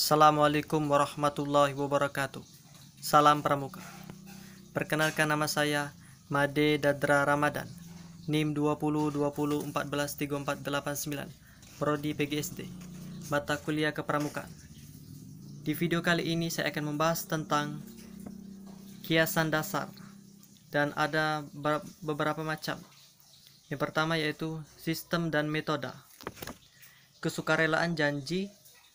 Assalamualaikum warahmatullahi wabarakatuh. Salam Pramuka. Perkenalkan, nama saya Made Dadra Ramadan, NIM 2020143489, Prodi PGSD, mata kuliah Kepramukaan. Di video kali ini saya akan membahas tentang kiasan dasar, dan ada beberapa macam. Yang pertama yaitu sistem dan metode, kesukarelaan janji,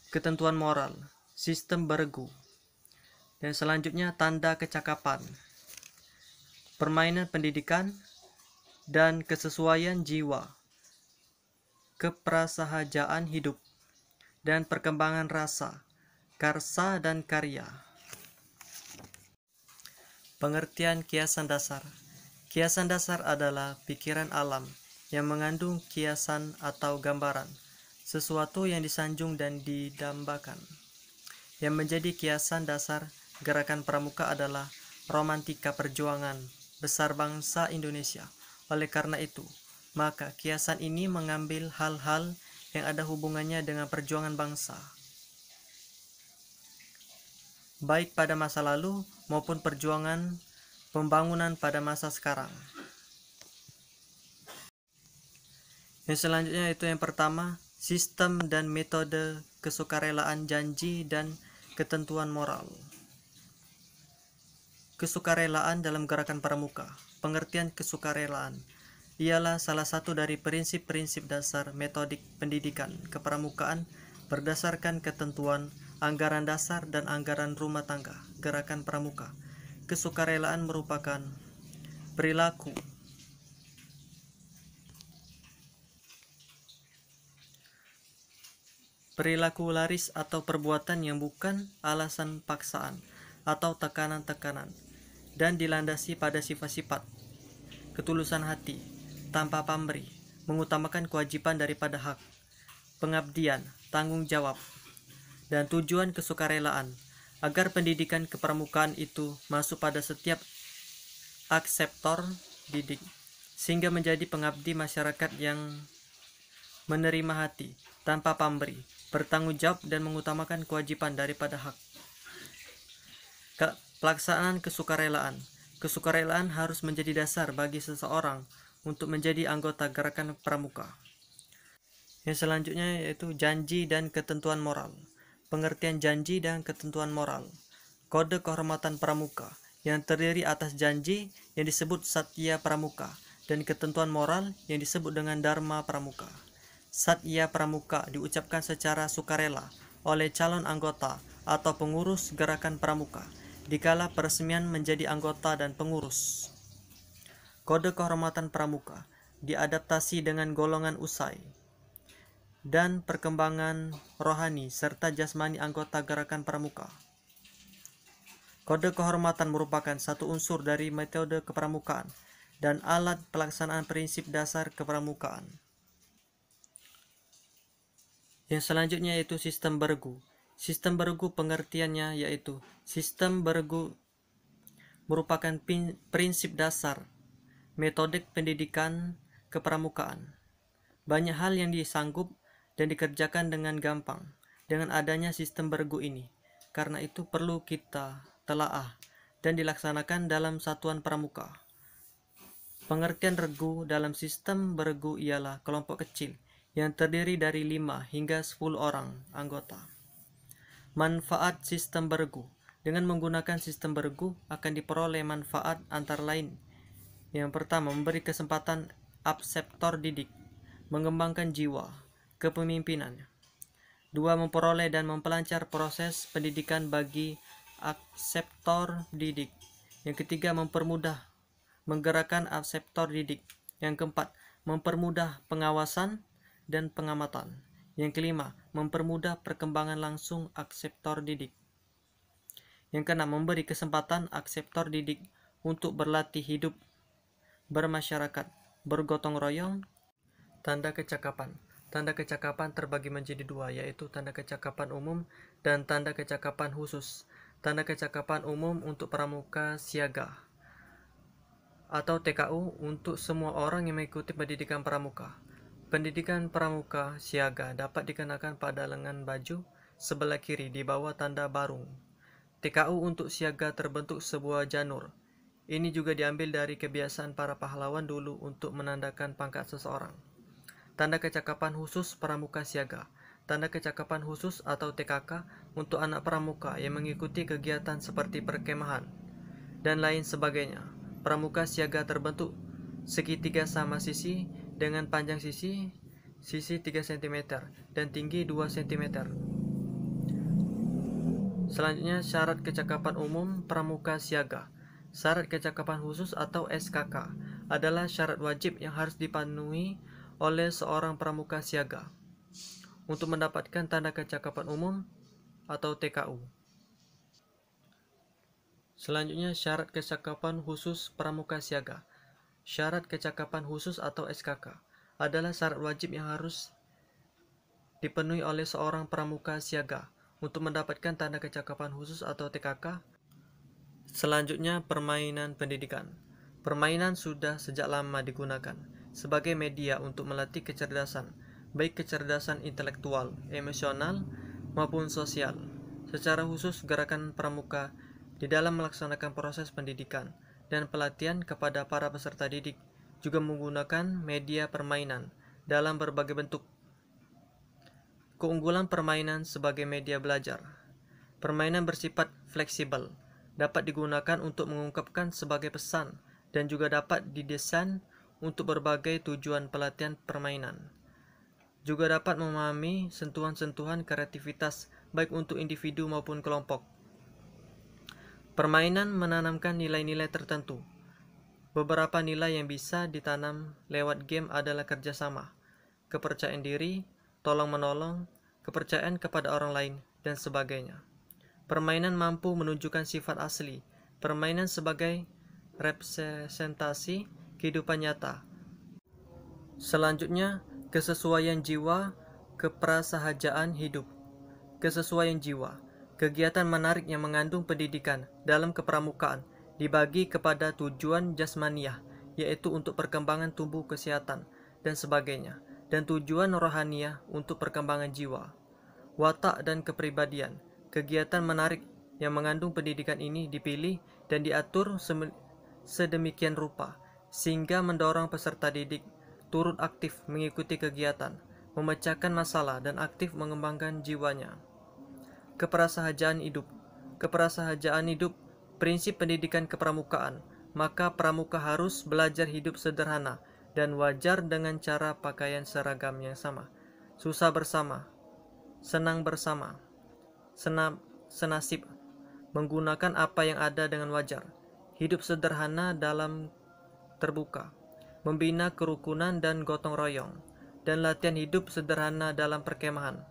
ketentuan moral, sistem bergu, dan selanjutnya tanda kecakapan, permainan pendidikan, dan kesesuaian jiwa, keprasahajaan hidup, dan perkembangan rasa, karsa, dan karya. Pengertian kiasan dasar. Kiasan dasar adalah pikiran alam yang mengandung kiasan atau gambaran, sesuatu yang disanjung dan didambakan. Yang menjadi kiasan dasar gerakan pramuka adalah romantika perjuangan besar bangsa Indonesia. Oleh karena itu, maka kiasan ini mengambil hal-hal yang ada hubungannya dengan perjuangan bangsa, baik pada masa lalu maupun perjuangan pembangunan pada masa sekarang. Yang selanjutnya itu yang pertama, sistem dan metode kesukarelaan janji dan ketentuan moral. Kesukarelaan dalam gerakan pramuka. Pengertian kesukarelaan ialah salah satu dari prinsip-prinsip dasar metodik pendidikan kepramukaan berdasarkan ketentuan anggaran dasar dan anggaran rumah tangga gerakan pramuka. Kesukarelaan merupakan perilaku laris atau perbuatan yang bukan alasan paksaan atau tekanan-tekanan, dan dilandasi pada sifat-sifat ketulusan hati, tanpa pamrih, mengutamakan kewajiban daripada hak, pengabdian, tanggung jawab, dan tujuan kesukarelaan agar pendidikan kepramukaan itu masuk pada setiap akseptor didik, sehingga menjadi pengabdi masyarakat yang menerima hati, tanpa pamrih, bertanggung jawab, dan mengutamakan kewajiban daripada hak. Pelaksanaan kesukarelaan. Kesukarelaan harus menjadi dasar bagi seseorang untuk menjadi anggota gerakan pramuka. Yang selanjutnya yaitu janji dan ketentuan moral. Pengertian janji dan ketentuan moral. Kode kehormatan pramuka yang terdiri atas janji yang disebut Satya Pramuka dan ketentuan moral yang disebut dengan Dharma Pramuka. Satya Pramuka diucapkan secara sukarela oleh calon anggota atau pengurus gerakan pramuka dikala peresmian menjadi anggota dan pengurus. Kode kehormatan pramuka diadaptasi dengan golongan usai dan perkembangan rohani serta jasmani anggota gerakan pramuka. Kode kehormatan merupakan satu unsur dari metode kepramukaan dan alat pelaksanaan prinsip dasar kepramukaan. Yang selanjutnya yaitu sistem bergu. Sistem bergu pengertiannya yaitu sistem bergu merupakan prinsip dasar metodik pendidikan kepramukaan. Banyak hal yang disanggup dan dikerjakan dengan gampang dengan adanya sistem bergu ini. Karena itu perlu kita telaah dan dilaksanakan dalam satuan pramuka. Pengertian regu dalam sistem bergu ialah kelompok kecil yang terdiri dari 5 hingga 10 orang anggota. Manfaat sistem bergu. Dengan menggunakan sistem bergu akan diperoleh manfaat antara lain. Yang pertama, memberi kesempatan abseptor didik, mengembangkan jiwa kepemimpinan. 2. Memperoleh dan memperlancar proses pendidikan bagi akseptor didik. Yang ketiga, mempermudah menggerakkan akseptor didik. Yang keempat, mempermudah pengawasan dan pengamatan. Yang kelima, mempermudah perkembangan langsung akseptor didik. Yang keenam, memberi kesempatan akseptor didik untuk berlatih hidup bermasyarakat, bergotong royong. Tanda kecakapan. Tanda kecakapan terbagi menjadi 2, yaitu tanda kecakapan umum dan tanda kecakapan khusus. Tanda kecakapan umum untuk pramuka siaga atau TKU untuk semua orang yang mengikuti pendidikan pramuka. Pendidikan pramuka siaga dapat dikenakan pada lengan baju sebelah kiri di bawah tanda barung. TKU untuk siaga terbentuk sebuah janur. Ini juga diambil dari kebiasaan para pahlawan dulu untuk menandakan pangkat seseorang. Tanda kecakapan khusus pramuka siaga. Tanda kecakapan khusus atau TKK untuk anak pramuka yang mengikuti kegiatan seperti perkemahan dan lain sebagainya. Pramuka siaga terbentuk segitiga sama sisi dengan panjang sisi 3 cm dan tinggi 2 cm. Selanjutnya, syarat kecakapan umum pramuka siaga. Syarat kecakapan khusus atau SKK adalah syarat wajib yang harus dipenuhi oleh seorang pramuka siaga untuk mendapatkan tanda kecakapan umum atau TKU. Selanjutnya, syarat kecakapan khusus pramuka siaga. Syarat kecakapan khusus atau SKK adalah syarat wajib yang harus dipenuhi oleh seorang pramuka siaga untuk mendapatkan tanda kecakapan khusus atau TKK. Selanjutnya, permainan pendidikan. Permainan sudah sejak lama digunakan sebagai media untuk melatih kecerdasan, baik kecerdasan intelektual, emosional, maupun sosial. Secara khusus, gerakan pramuka di dalam melaksanakan proses pendidikan dan pelatihan kepada para peserta didik juga menggunakan media permainan dalam berbagai bentuk. Keunggulan permainan sebagai media belajar. Permainan bersifat fleksibel, dapat digunakan untuk mengungkapkan sebagai pesan dan juga dapat didesain untuk berbagai tujuan pelatihan permainan. Juga dapat memahami sentuhan-sentuhan kreativitas baik untuk individu maupun kelompok. Permainan menanamkan nilai-nilai tertentu. Beberapa nilai yang bisa ditanam lewat game adalah kerjasama, kepercayaan diri, tolong-menolong, kepercayaan kepada orang lain, dan sebagainya. Permainan mampu menunjukkan sifat asli permainan sebagai representasi kehidupan nyata. Selanjutnya, kesesuaian jiwa, keprasahajaan hidup. Kesesuaian jiwa, kegiatan menarik yang mengandung pendidikan dalam kepramukaan dibagi kepada tujuan jasmaniah, yaitu untuk perkembangan tubuh kesehatan dan sebagainya, dan tujuan rohaniah untuk perkembangan jiwa, watak dan kepribadian. Kegiatan menarik yang mengandung pendidikan ini dipilih dan diatur sedemikian rupa sehingga mendorong peserta didik turut aktif mengikuti kegiatan, memecahkan masalah dan aktif mengembangkan jiwanya. Keprasahajaan hidup. Keprasahajaan hidup prinsip pendidikan kepramukaan, maka pramuka harus belajar hidup sederhana dan wajar dengan cara pakaian seragam yang sama, susah bersama, senang bersama, senasib, menggunakan apa yang ada dengan wajar, hidup sederhana dalam terbuka, membina kerukunan dan gotong royong, dan latihan hidup sederhana dalam perkemahan.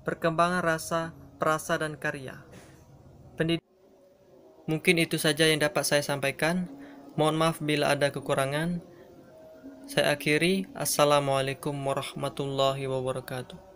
Perkembangan rasa, perasa, dan karya. Mungkin itu saja yang dapat saya sampaikan. Mohon maaf bila ada kekurangan. Saya akhiri. Assalamualaikum warahmatullahi wabarakatuh.